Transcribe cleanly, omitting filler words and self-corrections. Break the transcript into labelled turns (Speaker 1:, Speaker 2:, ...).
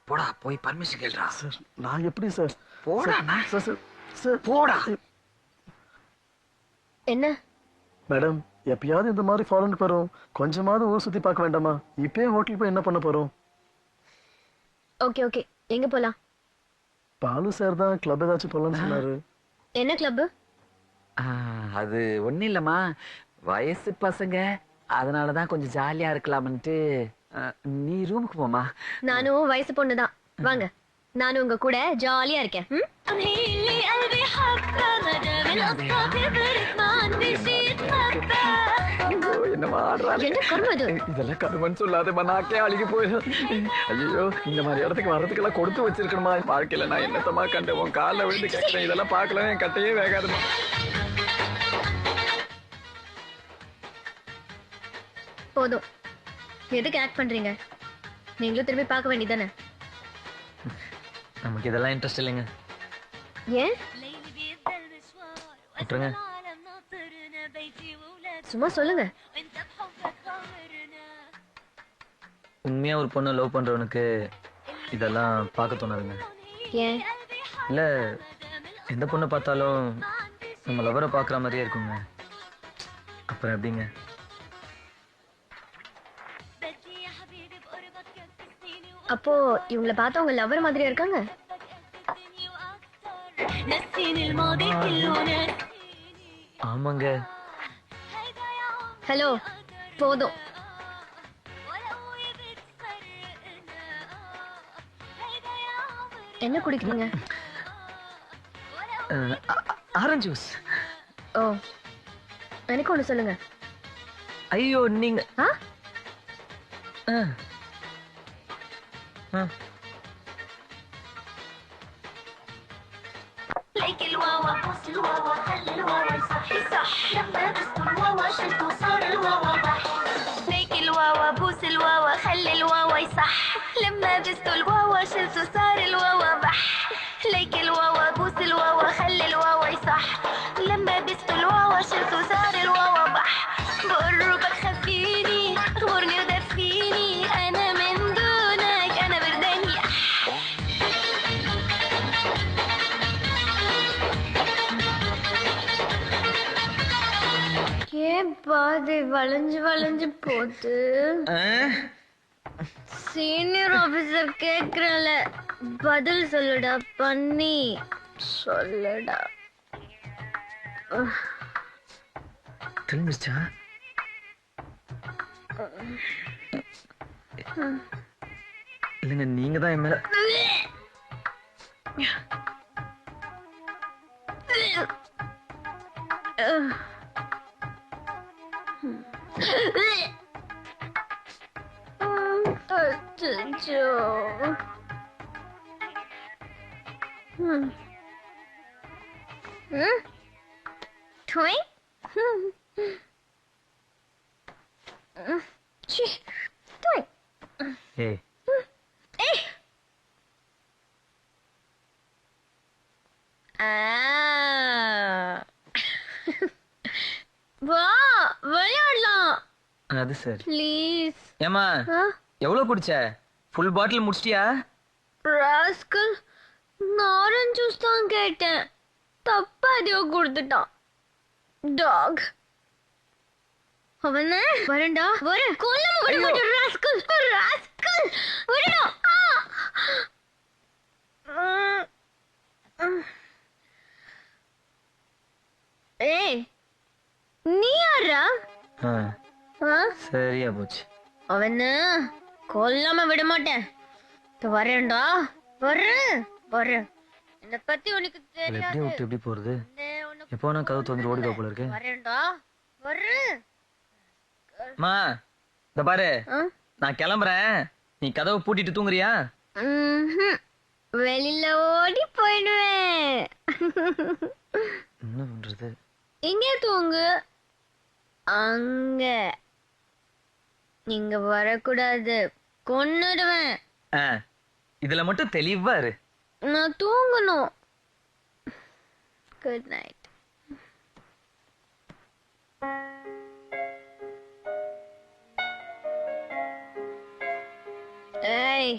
Speaker 1: போடா போய் பர்மிஷன் கேளுடா.
Speaker 2: சார் நான் எப்படி சார்?
Speaker 1: போடா
Speaker 2: சார் சார் சார்
Speaker 1: போடா.
Speaker 3: என்ன
Speaker 2: மேடம், எப்பயாவது இந்த மாதிரி ஃபாரினுக்கு வரோம், கொஞ்சமாவது ஊர் சுத்தி பார்க்க வேண்டாமா? இப்பயே ஹோட்டல் போய் என்ன பண்ண போறோம்?
Speaker 3: ஓகே ஓகே, எங்க போலாம்?
Speaker 2: பாலு சார் தான் கிளப் ஏதாச்சும் போலாம்னு சொன்னாரு.
Speaker 3: என்ன கிளப்?
Speaker 1: அது ஒண்ணும் இல்லம்மா, வயசு பசங்க, அதனாலதான் கொஞ்சம் ஜாலியா இருக்கலாம்னுட்டு. நீ ரூமுக்கு போமா.
Speaker 3: நானும் வயசு பொண்ணுதான், வாங்க. நானும் உங்க கூட ஜாலியா இருக்கேன்.
Speaker 1: இதெல்லாம் கருமன்னு சொல்லாதமா, நாக்கே அழுகி போயிடும். ஐயோ, இந்த மாதிரி இடத்துக்கு வர்றதுக்கெல்லாம் கொடுத்து வச்சிருக்கணுமா? வாழ்க்கையில நான் என்னத்தமா கண்டு உன் காலில் விழுந்து கேட்கிறேன். இதெல்லாம் பார்க்கல என் கட்டையே வேகாதுமா.
Speaker 3: போதும், எதுக்கு ஆக்ட் பண்றீங்க? நீங்களும் திரும்பி பார்க்க வேண்டியதானே?
Speaker 1: நமக்கு இதெல்லாம் இன்ட்ரெஸ்ட் இல்லைங்க.
Speaker 3: ஏன்?
Speaker 1: விட்டுருங்க.
Speaker 3: சும்மா சொல்லுங்க.
Speaker 1: உண்மையா ஒரு பொண்ணை லவ் பண்றவனுக்கு இதெல்லாம் பார்க்க தோணாதுங்க.
Speaker 3: ஏன்?
Speaker 1: இல்ல, எந்த பொண்ணை பார்த்தாலும் நம்ம லவரை பார்க்குற மாதிரியே இருக்குங்க. அப்புறம் எப்படிங்க?
Speaker 3: அப்போ இவங்களை பார்த்தா உங்க லவர் மாதிரியா இருக்காங்க?
Speaker 1: ஆமாங்க.
Speaker 3: ஹலோ, போதும். என்ன குடிக்கிறீங்க?
Speaker 1: Orange juice.
Speaker 3: ஓ, எனக்கு ஒண்ணு சொல்லுங்க.
Speaker 1: ஐயோ, நீங்க
Speaker 4: ليك الواوا بوس الواوا خلي الواوا يصحي صح لما بست الواوا شلت وصار الواوا بح. ليك الواوا بوس الواوا خلي الواوا يصح لما بست الواوا شلت وصار الواوا بح. ليك الواوا بوس الواوا خلي الواوا يصح لما بست الواوا شلت وصار الواوا بح. بقربك خفيني اغمرني ودفيني انا من دونك انا برداني.
Speaker 3: ஏன் பாதி வளைஞ்சு வளைஞ்சு போகுது? சீனியர் ஆபீசர் கேக்குறல, பதில் சொல்லுடா பண்ணி, சொல்லுடா.
Speaker 1: Tell me, Star. இல்லைங்க, நீங்க தான் என் மேல.
Speaker 3: அச்சச்சோ. Toy? Toy.
Speaker 1: Hey.
Speaker 3: Hey. வா, விளையாடலாம்.
Speaker 1: அது சரி.
Speaker 3: ப்ளீஸ்.
Speaker 1: ஏமா, எவ்வளவு குடிச்ச? ஃபுல் பாட்டில் முடிச்சிட்டியா?
Speaker 3: ராஸ்கல், நான் ஆரஞ்சு ஜூஸ் தான் கேட்டேன், தப்பா எதையோ கொடுத்துட்டான். டாக். அவன வரண்டா, வர கொல்லாம விட மாட்டேன். ராஸ்கல், ராஸ்கல், வரடா. ஏய், நீ யாரா?
Speaker 1: சரியா போச்சு.
Speaker 3: அவன கொல்லாம விட மாட்டேன். வரேன்டா, வரேன். என்ன பத்தி உனக்கு தெரியாது.
Speaker 1: எப்படி விட்டு எப்படி போறது? எப்போ நான் கதவு திறந்து ஓடிடுவா போல இருக்கு.
Speaker 3: வரேன்டா, வரேன்.
Speaker 1: மா, இந்த பாரு, நான் கிளம்புறேன். நீ கதவை பூட்டிட்டு தூங்குறியா?
Speaker 3: வெளியில ஓடி போயிடுவேன்.
Speaker 1: என்ன பண்றது?
Speaker 3: இங்கே தூங்கு. அங்க நீங்க வரக்கூடாது, கொன்னுடுவேன்.
Speaker 1: இதுல மட்டும் தெளிவா இரு.
Speaker 3: நான் தூங்கணும். Good night. ஏய்,